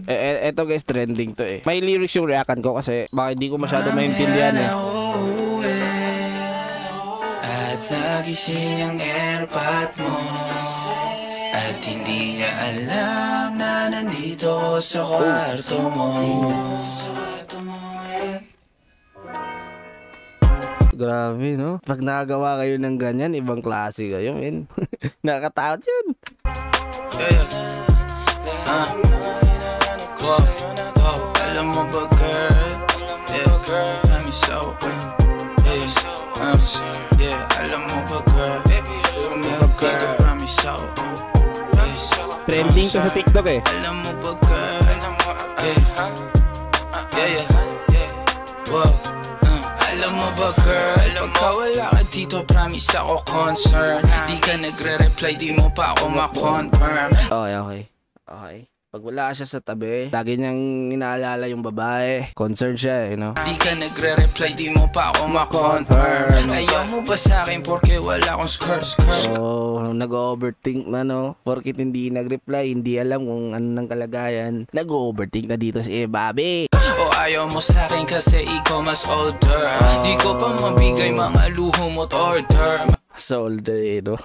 Eto guys, trending to eh. May lyrics yung reaction ko kasi baka hindi ko masyado maintindihan eh. At nagising ang airpot mo at hindi niya alam na nandito ko sa kwarto mo. Grabe, no? Pag nakagawa kayo ng ganyan, ibang klase kayo, men. Nakakatakot yun. Alam mo ba, girl? I'm so alam mo ba, girl? Trending to sa TikTok eh. Alam mo ba, girl? Alam mo ba, girl? Pagka wala ka dito, promise ako concern. Di ka nagre-reply, di mo pa ako ma-confirm. Okay. Pag wala siya sa tabi, lagi niyang inaalala yung babae. Concerned siya, you know? Di ka nagre-reply, di mo pa ako ma-confirm. Ayaw mo ba sa akin porque wala akong skirt? Oh, nag-overthink na, no? Porkit hindi nag-reply, hindi alam kung ano ng kalagayan. Nag-overthink na dito si Bobby. O ayaw mo sa akin kasi ikaw mas older. Di ko pa mabigay mga luho mo't order. So older eh, no?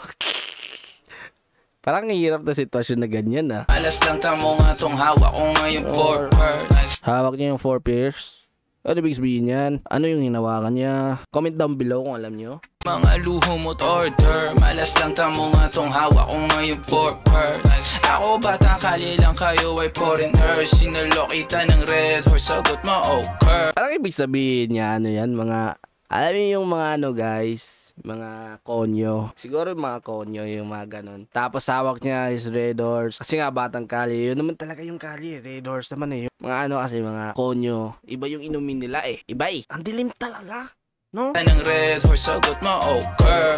Parang hirap na sitwasyon na ganyan ah. Alas lang tamo nga tong hawak ko ngayong 4 pairs. Hawak niya yung 4 pairs? Ano ibig sabihin yan? Ano yung hinawakan niya? Comment down below kung alam nyo. Mga luho mo't order. Malas lang tamo nga tong hawak ko ngayong 4 pairs. Ako batang kali lang, kayo ay foreigner. Sinalo kita ng red horse, sagot mo okay. Parang ibig sabihin niya ano yan, mga alam niyo yung mga ano guys, mga konyo. Siguro mga konyo yung mga ganun. Tapos hawak niya is red horse. Kasi nga batang kali. Yun naman talaga yung kali. Red horse naman eh. Mga ano kasi mga konyo. Iba yung inumin nila eh. Iba eh. Ang dilim talaga. No? Ng red horse, sagot mo okay.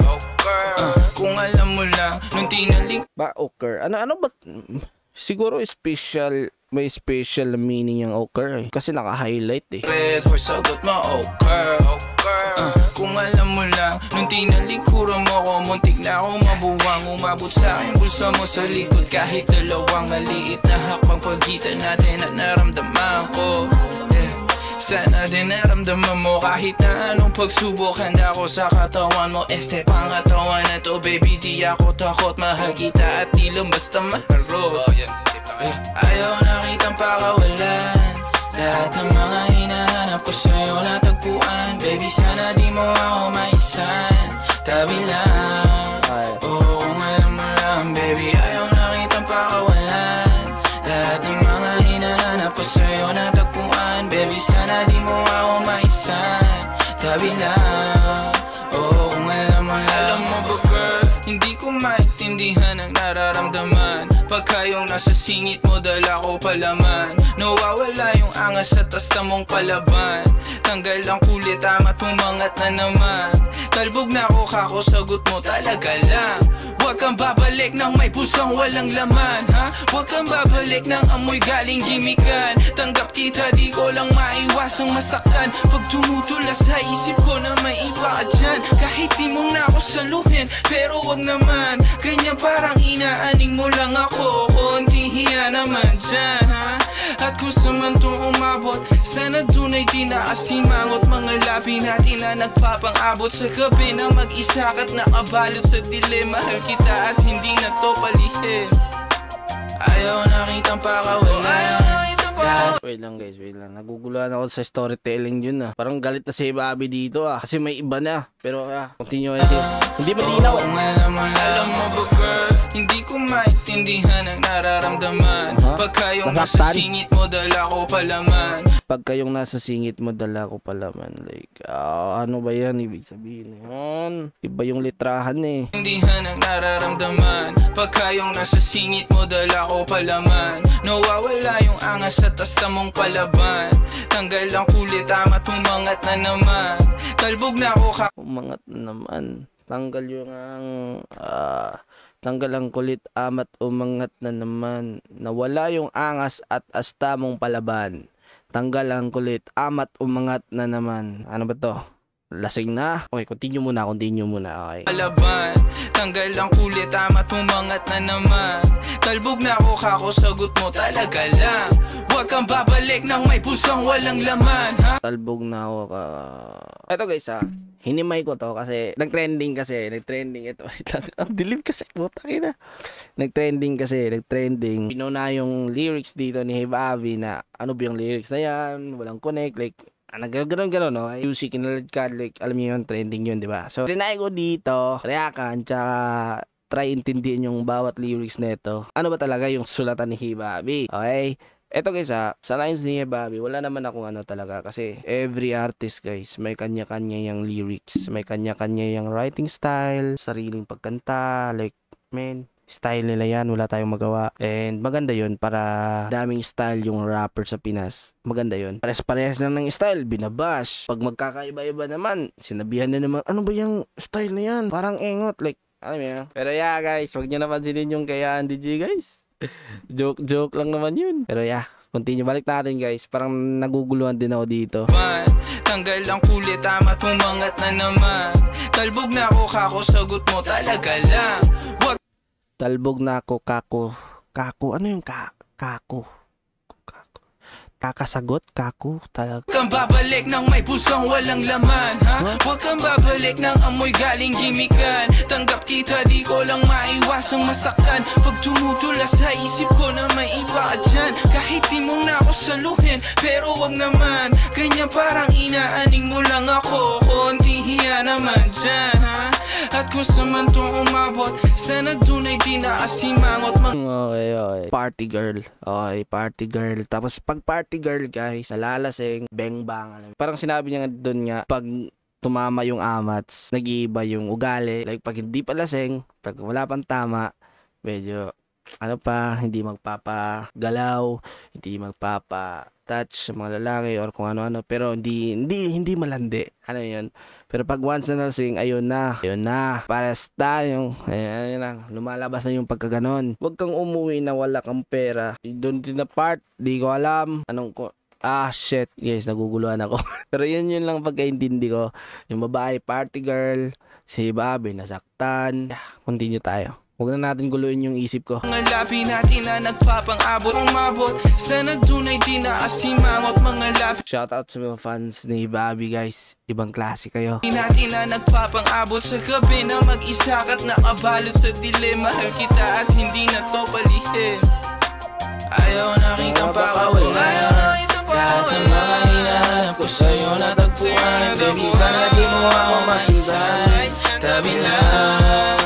Kung alam mo lang nung tinalik ba okay? Ano ba? Siguro special. May special meaning yung okay eh. Kasi naka-highlight eh. Red horse, sagot mo okay. Kung alam mo lang nung tinalikuran mo ko, muntik na ako mabuwang. Umabot sa akin bulsa mo sa likod, kahit dalawang maliit na hakbang pagitan natin at naramdaman ko. Sana din naramdaman mo kahit na anong pagsubok. Handa ko sa katawan mo, este pangatawan na to. Baby, di ako takot, mahal kita at di lang basta maharot. Ayaw na kitang pakawalan. Lahat ng mga hinahanap ko sa'yo natagpuan. Baby, sana di mo ako maisan. Tabi lang. Kung alam mo lang, baby, ayaw na kitang pakawalan. Lahat ng mga hinahanap ko sa'yo natagpuan. Baby, sana di mo ako maisan. Tabi lang. Kung alam mo lang. Alam mo ba, girl, hindi ko maintindihan ang nararamdaman. Pagka yung nasa singit mo, dala ko palaman. Nawawala yung angas sa tasta mong palaban. Tanggal ang kulit, amat umangat na naman. Talbog na ako, kako, sagot mo talaga lang. Huwag kang babalik ng may pusang walang laman, ha? Huwag kang babalik ng amoy galing gimikan. Tanggap kita, di ko lang maiwasang masaktan. Pag tumutula sa isip ko na may iba ka dyan. Kahit di mo na ako saluhin, pero wag naman. Ganyan parang inaaning mo lang ako. Konting hiya naman dyan, ha? At gusto man itong umabot, sana dun ay di nakasimangot. Mga labi natin na nagpapang-abot sa gabi na mag-isa ka't nakabalot sa dilim. Mahal kita at hindi na to palihim. Ayaw na kitang pakawalan. Wait lang guys, wait lang. Naguguluhan ako sa storytelling yun ah. Parang galit na si Bobby dito ah. Kasi may iba na. Pero continue kasi. Hindi matinaw. Kung alam mo ba, girl, hindi ko maintindihan ang nararamdaman. Pagka yung nasa singit mo, dala ko palaman. Pagka yung nasa singit mo, dala ko palaman. Like, ano ba yan? Ibig sabihin yun. Iba yung litrahan eh. Hindihan ang nararamdaman. Pagka yung nasa singit mo, dala ko palaman. Nawawala yung angas sa tasta mong palaban. Tanggal ang kulit, amat umangat na naman. Talbog na ako umangat na naman. Tanggal yung tanggal ang kulit, amat umangat na naman. Nawala yung angas at asta mong palaban. Tanggal ang kulit, amat umangat na naman. Ano ba to? Lasing na? Okay, continue muna, okay. Palaban, Tanggal ang kulit, tama tumangat na naman. Talbog na ako, kako, sagot mo talaga lang. Huwag kang babalik nang may pusang walang laman, ha? Talbog na ako ka. Ito guys hinimay ko to kasi nag-trending ito. Ang dilim kasi, puta na. Nag-trending. Pinuna yung lyrics dito ni Hiba Avi na ano ba yung lyrics na yan, walang connect, like nagaganon no, music kinalad ka, like alam niyo yun, trending yun, di ba? So trinay ko dito reakan tsaka try intindihin yung bawat lyrics nito. Ano ba talaga yung sulatan ni Hiba Avi? Okay? Eto guys sa lines ni Bobby, wala naman akong ano talaga kasi every artist guys, may kanya-kanya yung lyrics, may kanya-kanya yung writing style, sariling pagkanta, like man, style nila yan, wala tayong magawa. And maganda yun para daming style yung rapper sa Pinas. Maganda yun. Pares-parehas lang ng style, binabash. Pag magkakaiba-iba naman, sinabihan na naman, ano ba yung style na yan? Parang engot, like, alam mo. Pero yeah guys, wag nyo napansinin yung kay Andy G guys. Joke lang naman yun. Pero yeah, continue. Balik natin guys. Parang naguguluhan din ako dito. Tanggal ang kulit, tama tumangat na naman. Talbog na ako, kako, sagot mo talaga lang. Wag Talbog na ako, kako. Ano yung kako? Kakasagot, kako, talaga. kang babalik nang may pusang walang laman, ha? Huwag kang babalik nang amoy galing gimikan. Tanggap kita, di ko lang maiwasang masaktan. Pag tumutula sa isip ko na may iba ka dyan. Kahit di mo na ako saluhin, pero wag naman. Ganyan parang inaaning mo lang ako. Konti hiya naman dyan, ha? At kung sa man itong umabot, sana dun ay di nakasimangot. Okay. Party girl. Okay, party girl. Tapos pag party girl guys, nalalasing, bang bang. Parang sinabi niya doon nga, pag tumama yung amats, nag-iiba yung ugali. Like pag hindi pa lasing, pag wala pang tama, medyo ano pa, hindi magpapagalaw, hindi magpapa-touch sa mga lalaki or kung ano-ano, pero hindi malandi. Ano yun? Pero pag once na nalasing, ayun na. Pares tayong, ayun na, lumalabas na yung pagkaganon. Huwag kang umuwi na wala kang pera. Doon din na part, di ko alam. Shit. Guys, naguguluhan ako. Pero yun lang pagkaintindi ko. Yung babae, party girl. Si Bobby, nasaktan. Continue tayo. Huwag na natin guluhin yung isip ko. Mga labi natin na nagpapang-abot, umabot. Sana dun ay di nakasimangot. Mga labi Shoutout sa mga fans ni Bobby guys. Ibang klase kayo. natin na nagpapang-abot sa gabi na mag-isa ka't nakabalot sa dilim. Mahal kita at hindi na to palihin. Ayaw nakitang pakawalan. Lahat ng mga hinahanap ko sa'yo natagpuan. Baby, sana di mo ako maisan. Tabi lang.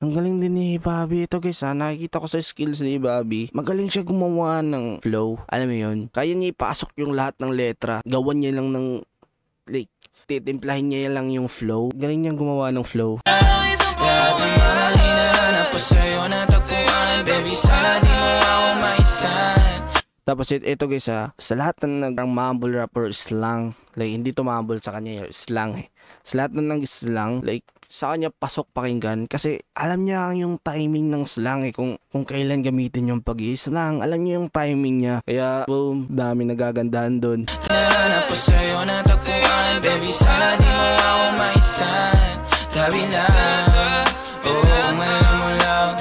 Ang galing din ni Bobby. Ito guys nakikita ko sa skills ni Bobby. Magaling siya gumawa ng flow. Alam mo yun? Kaya niya ipasok yung lahat ng letra. Gawan niya lang ng, like, titimplahin niya lang yung flow. Galing niyang gumawa ng flow. Lahat ng mga hinahanap ko sa'yo natagpuan. Baby, sana di mo ako maisan. Tapos ito guys sa lahat ng mumble rapper slang. Like, hindi to mumble sa kanya, slang eh. Sa lahat ng slang, like, sa kanya pasok pakinggan kasi alam niya yung timing ng slang eh, kung kailan gamitin yung pag-i-slang, alam niya yung timing niya, kaya boom, dami nagagandahan doon. Hinahanap ko sa'yo natagpuan. Baby, sana di mo ako maisan. Tabi lang, alam mo lang.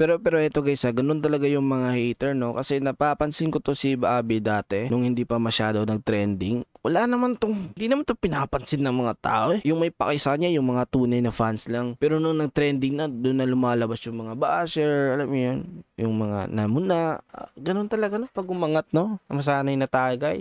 Pero ito guys ganun talaga yung mga hater no, kasi napapansin ko to si Bobby dati nung hindi pa masyado nag-trending. Hindi naman to pinapansin ng mga tao eh. Yung may pakisa niya, yung mga tunay na fans lang. Pero nung nag-trending na, doon na lumalabas yung mga basher, alam mo yun, yung mga namuna. Ganun talaga no, pag umangat no. Masanay na tayo guys.